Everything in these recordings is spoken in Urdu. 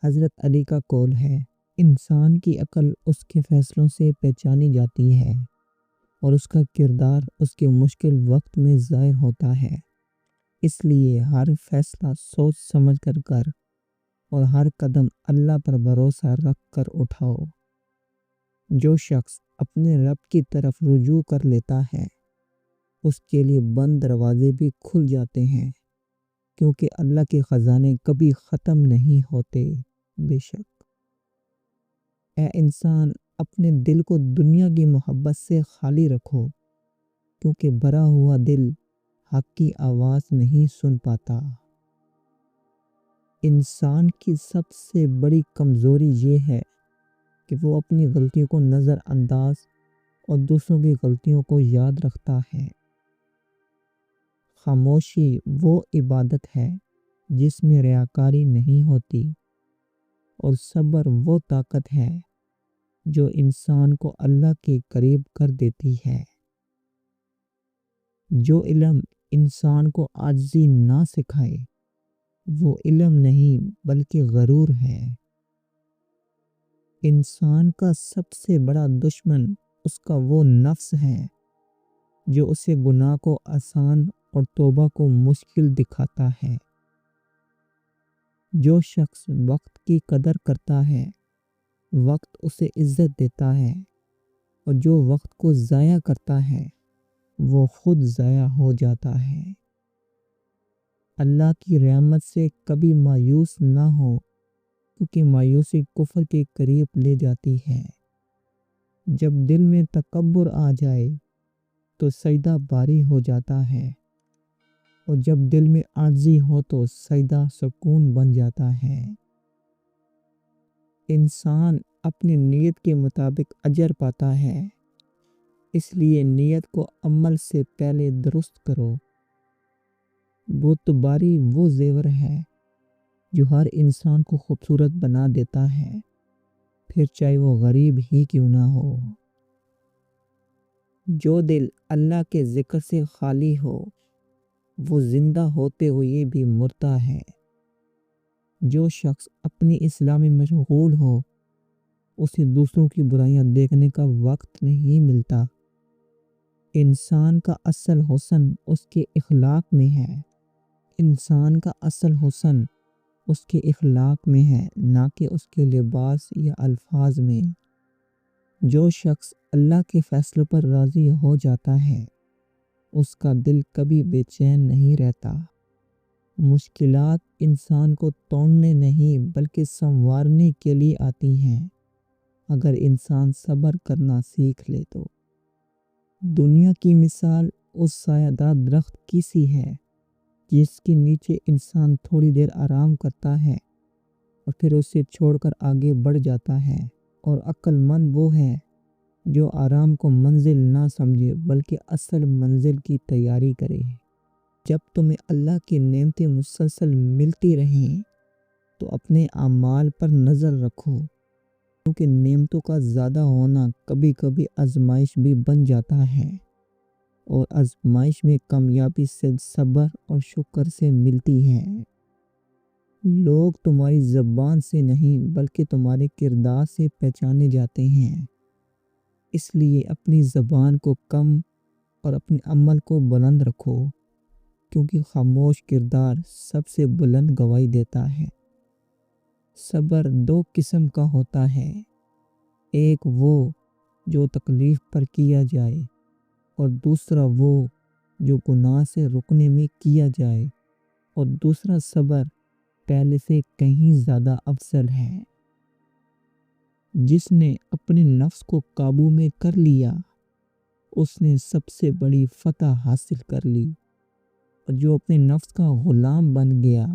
حضرت علی کا قول ہے، انسان کی عقل اس کے فیصلوں سے پہچانی جاتی ہے اور اس کا کردار اس کے مشکل وقت میں ظاہر ہوتا ہے۔ اس لیے ہر فیصلہ سوچ سمجھ کر اور ہر قدم اللہ پر بھروسہ رکھ کر اٹھاؤ۔ جو شخص اپنے رب کی طرف رجوع کر لیتا ہے، اس کے لیے بند دروازے بھی کھل جاتے ہیں، کیونکہ اللہ کے خزانے کبھی ختم نہیں ہوتے۔ بے شک اے انسان، اپنے دل کو دنیا کی محبت سے خالی رکھو، کیونکہ بھرا ہوا دل حق کی آواز نہیں سن پاتا۔ انسان کی سب سے بڑی کمزوری یہ ہے کہ وہ اپنی غلطیوں کو نظر انداز اور دوسروں کی غلطیوں کو یاد رکھتا ہے۔ خاموشی وہ عبادت ہے جس میں ریاکاری نہیں ہوتی، اور صبر وہ طاقت ہے جو انسان کو اللہ کے قریب کر دیتی ہے۔ جو علم انسان کو عاجزی نہ سکھائے، وہ علم نہیں بلکہ غرور ہے۔ انسان کا سب سے بڑا دشمن اس کا وہ نفس ہے جو اسے گناہ کو آسان اور توبہ کو مشکل دکھاتا ہے۔ جو شخص وقت کی قدر کرتا ہے، وقت اسے عزت دیتا ہے، اور جو وقت کو ضائع کرتا ہے وہ خود ضائع ہو جاتا ہے۔ اللہ کی رحمت سے کبھی مایوس نہ ہو، کیونکہ مایوسی کفر کے قریب لے جاتی ہے۔ جب دل میں تکبر آ جائے تو سجدہ باری ہو جاتا ہے، اور جب دل میں عاجزی ہو تو سجدہ سکون بن جاتا ہے۔ انسان اپنی نیت کے مطابق اجر پاتا ہے، اس لیے نیت کو عمل سے پہلے درست کرو۔ بت باری وہ زیور ہے جو ہر انسان کو خوبصورت بنا دیتا ہے، پھر چاہے وہ غریب ہی کیوں نہ ہو۔ جو دل اللہ کے ذکر سے خالی ہو، وہ زندہ ہوتے ہوئے بھی مردہ ہے۔ جو شخص اپنی اصلاح میں مشغول ہو، اسے دوسروں کی برائیاں دیکھنے کا وقت نہیں ملتا۔ انسان کا اصل حسن اس کے اخلاق میں ہے۔ انسان کا اصل حسن اس کے اخلاق میں ہے، نہ کہ اس کے لباس یا الفاظ میں۔ جو شخص اللہ کے فیصلوں پر راضی ہو جاتا ہے، اس کا دل کبھی بے چین نہیں رہتا۔ مشکلات انسان کو توڑنے نہیں بلکہ سنوارنے کے لیے آتی ہیں، اگر انسان صبر کرنا سیکھ لے تو۔ دنیا کی مثال اس سایہ دار درخت کی سی ہے جس کے نیچے انسان تھوڑی دیر آرام کرتا ہے اور پھر اسے چھوڑ کر آگے بڑھ جاتا ہے، اور عقل مند وہ ہے جو آرام کو منزل نہ سمجھے بلکہ اصل منزل کی تیاری کرے۔ جب تمہیں اللہ کی نعمتیں مسلسل ملتی رہیں تو اپنے اعمال پر نظر رکھو، کیونکہ نعمتوں کا زیادہ ہونا کبھی کبھی آزمائش بھی بن جاتا ہے، اور آزمائش میں کامیابی سے صبر اور شکر سے ملتی ہے۔ لوگ تمہاری زبان سے نہیں بلکہ تمہارے کردار سے پہچانے جاتے ہیں، اس لیے اپنی زبان کو کم اور اپنے عمل کو بلند رکھو، کیونکہ خاموش کردار سب سے بلند گواہی دیتا ہے۔ صبر دو قسم کا ہوتا ہے، ایک وہ جو تکلیف پر کیا جائے، اور دوسرا وہ جو گناہ سے رکنے میں کیا جائے، اور دوسرا صبر پہلے سے کہیں زیادہ افضل ہے۔ جس نے اپنے نفس کو قابو میں کر لیا، اس نے سب سے بڑی فتح حاصل کر لی، اور جو اپنے نفس کا غلام بن گیا،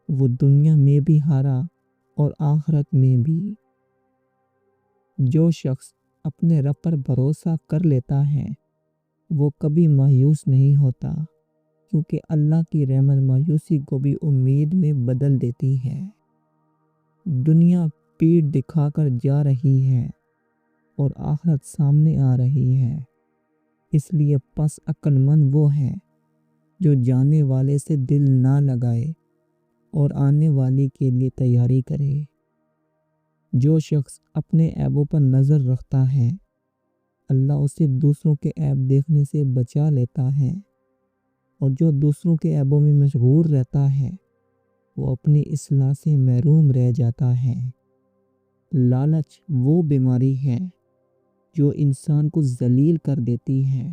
وہ دنیا میں بھی ہارا اور آخرت میں بھی۔ جو شخص اپنے رب پر بھروسہ کر لیتا ہے، وہ کبھی مایوس نہیں ہوتا، کیونکہ اللہ کی رحمت مایوسی کو بھی امید میں بدل دیتی ہے۔ دنیا پیٹھ دکھا کر جا رہی ہے اور آخرت سامنے آ رہی ہے، اس لیے پس عقل مند وہ ہے جو جانے والے سے دل نہ لگائے اور آنے والی کے لیے تیاری کرے۔ جو شخص اپنے عیبوں پر نظر رکھتا ہے، اللہ اسے دوسروں کے عیب دیکھنے سے بچا لیتا ہے، اور جو دوسروں کے عیبوں میں مشغول رہتا ہے وہ اپنی اصلاح سے محروم رہ جاتا ہے۔ لالچ وہ بیماری ہے جو انسان کو ذلیل کر دیتی ہے،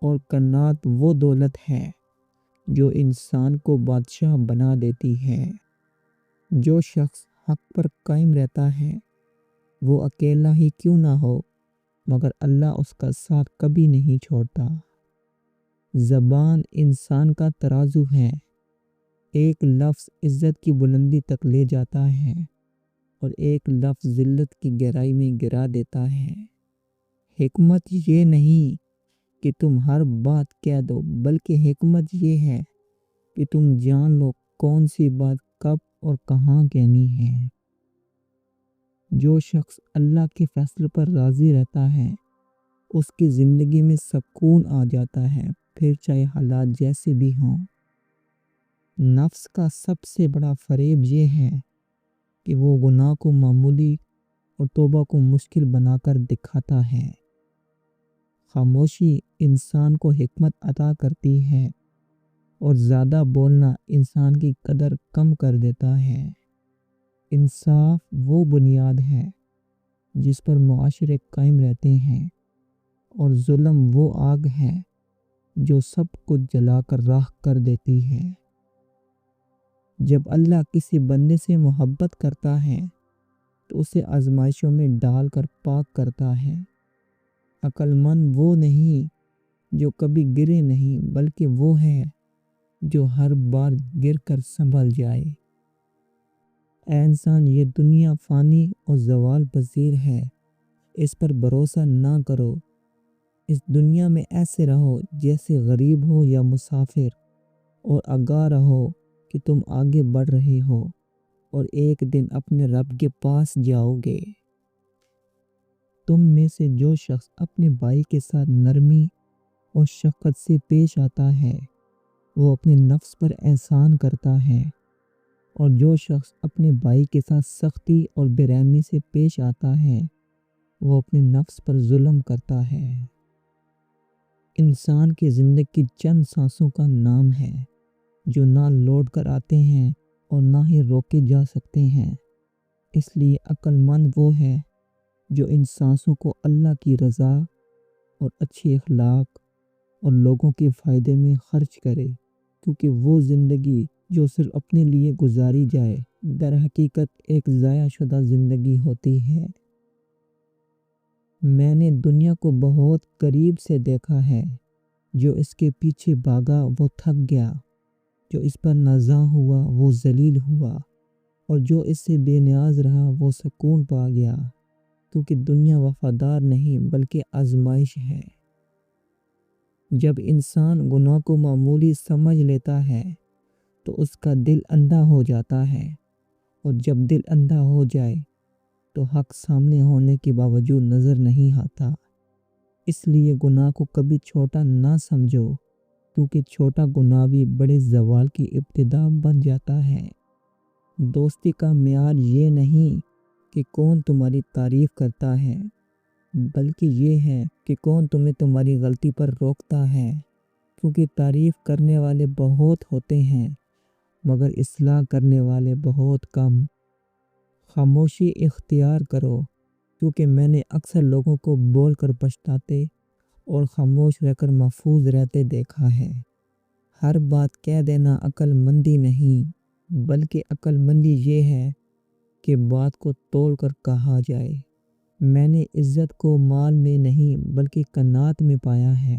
اور قناعت وہ دولت ہے جو انسان کو بادشاہ بنا دیتی ہے۔ جو شخص حق پر قائم رہتا ہے وہ اکیلا ہی کیوں نہ ہو مگر اللہ اس کا ساتھ کبھی نہیں چھوڑتا۔ زبان انسان کا ترازو ہے، ایک لفظ عزت کی بلندی تک لے جاتا ہے اور ایک لفظ ذلت کی گہرائی میں گرا دیتا ہے۔ حکمت یہ نہیں کہ تم ہر بات کہہ دو، بلکہ حکمت یہ ہے کہ تم جان لو کون سی بات کب اور کہاں کہنی ہے۔ جو شخص اللہ کے فیصلے پر راضی رہتا ہے اس کی زندگی میں سکون آ جاتا ہے، پھر چاہے حالات جیسے بھی ہوں۔ نفس کا سب سے بڑا فریب یہ ہے کہ وہ گناہ کو معمولی اور توبہ کو مشکل بنا کر دکھاتا ہے۔ خاموشی انسان کو حکمت عطا کرتی ہے، اور زیادہ بولنا انسان کی قدر کم کر دیتا ہے۔ انصاف وہ بنیاد ہے جس پر معاشرے قائم رہتے ہیں، اور ظلم وہ آگ ہے جو سب کچھ جلا کر راکھ کر دیتی ہے۔ جب اللہ کسی بندے سے محبت کرتا ہے تو اسے آزمائشوں میں ڈال کر پاک کرتا ہے۔ عقل مند وہ نہیں جو کبھی گرے نہیں، بلکہ وہ ہے جو ہر بار گر کر سنبھل جائے۔ اے انسان، یہ دنیا فانی اور زوال پذیر ہے، اس پر بھروسہ نہ کرو۔ اس دنیا میں ایسے رہو جیسے غریب ہو یا مسافر، اور آگاہ رہو کہ تم آگے بڑھ رہے ہو اور ایک دن اپنے رب کے پاس جاؤ گے۔ تم میں سے جو شخص اپنے بھائی کے ساتھ نرمی اور شفقت سے پیش آتا ہے وہ اپنے نفس پر احسان کرتا ہے، اور جو شخص اپنے بھائی کے ساتھ سختی اور بے رحمی سے پیش آتا ہے وہ اپنے نفس پر ظلم کرتا ہے۔ انسان کی زندگی چند سانسوں کا نام ہے جو نہ لوٹ کر آتے ہیں اور نہ ہی روکے جا سکتے ہیں۔ اس لیے عقل مند وہ ہے جو ان سانسوں کو اللہ کی رضا اور اچھی اخلاق اور لوگوں کے فائدے میں خرچ کرے، کیونکہ وہ زندگی جو صرف اپنے لیے گزاری جائے در حقیقت ایک ضائع شدہ زندگی ہوتی ہے۔ میں نے دنیا کو بہت قریب سے دیکھا ہے، جو اس کے پیچھے بھاگا وہ تھک گیا، جو اس پر نازاں ہوا وہ ذلیل ہوا، اور جو اس سے بے نیاز رہا وہ سکون پا گیا، کیونکہ دنیا وفادار نہیں بلکہ آزمائش ہے۔ جب انسان گناہ کو معمولی سمجھ لیتا ہے تو اس کا دل اندھا ہو جاتا ہے، اور جب دل اندھا ہو جائے تو حق سامنے ہونے کے باوجود نظر نہیں آتا۔ اس لیے گناہ کو کبھی چھوٹا نہ سمجھو، کیونکہ چھوٹا گناہ بھی بڑے زوال کی ابتدا بن جاتا ہے۔ دوستی کا معیار یہ نہیں کہ کون تمہاری تعریف کرتا ہے، بلکہ یہ ہے کہ کون تمہیں تمہاری غلطی پر روکتا ہے، کیونکہ تعریف کرنے والے بہت ہوتے ہیں مگر اصلاح کرنے والے بہت کم۔ خاموشی اختیار کرو، کیونکہ میں نے اکثر لوگوں کو بول کر پچھتاتے اور خاموش رہ کر محفوظ رہتے دیکھا ہے۔ ہر بات کہہ دینا عقل مندی نہیں، بلکہ عقل مندی یہ ہے کہ بات کو تول کر کہا جائے۔ میں نے عزت کو مال میں نہیں بلکہ قناعت میں پایا ہے،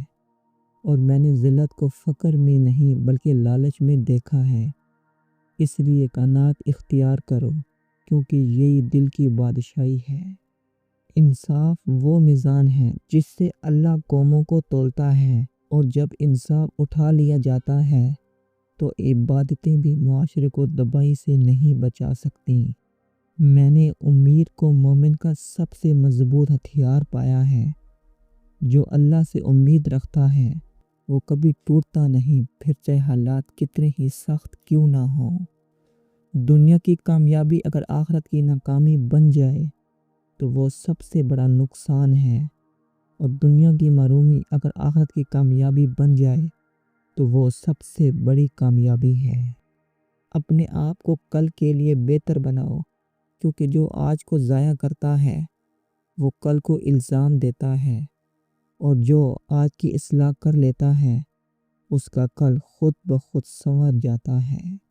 اور میں نے ذلت کو فقر میں نہیں بلکہ لالچ میں دیکھا ہے۔ اس لیے قناعت اختیار کرو، کیونکہ یہی دل کی بادشاہی ہے۔ انصاف وہ میزان ہے جس سے اللہ قوموں کو تولتا ہے، اور جب انصاف اٹھا لیا جاتا ہے تو عبادتیں بھی معاشرے کو تباہی سے نہیں بچا سکتی۔ میں نے امید کو مومن کا سب سے مضبوط ہتھیار پایا ہے۔ جو اللہ سے امید رکھتا ہے وہ کبھی ٹوٹتا نہیں، پھر چاہے حالات کتنے ہی سخت کیوں نہ ہوں۔ دنیا کی کامیابی اگر آخرت کی ناکامی بن جائے تو وہ سب سے بڑا نقصان ہے، اور دنیا کی محرومی اگر آخرت کی کامیابی بن جائے تو وہ سب سے بڑی کامیابی ہے۔ اپنے آپ کو کل کے لیے بہتر بناؤ، کیونکہ جو آج کو ضائع کرتا ہے وہ کل کو الزام دیتا ہے، اور جو آج کی اصلاح کر لیتا ہے اس کا کل خود بخود سنور جاتا ہے۔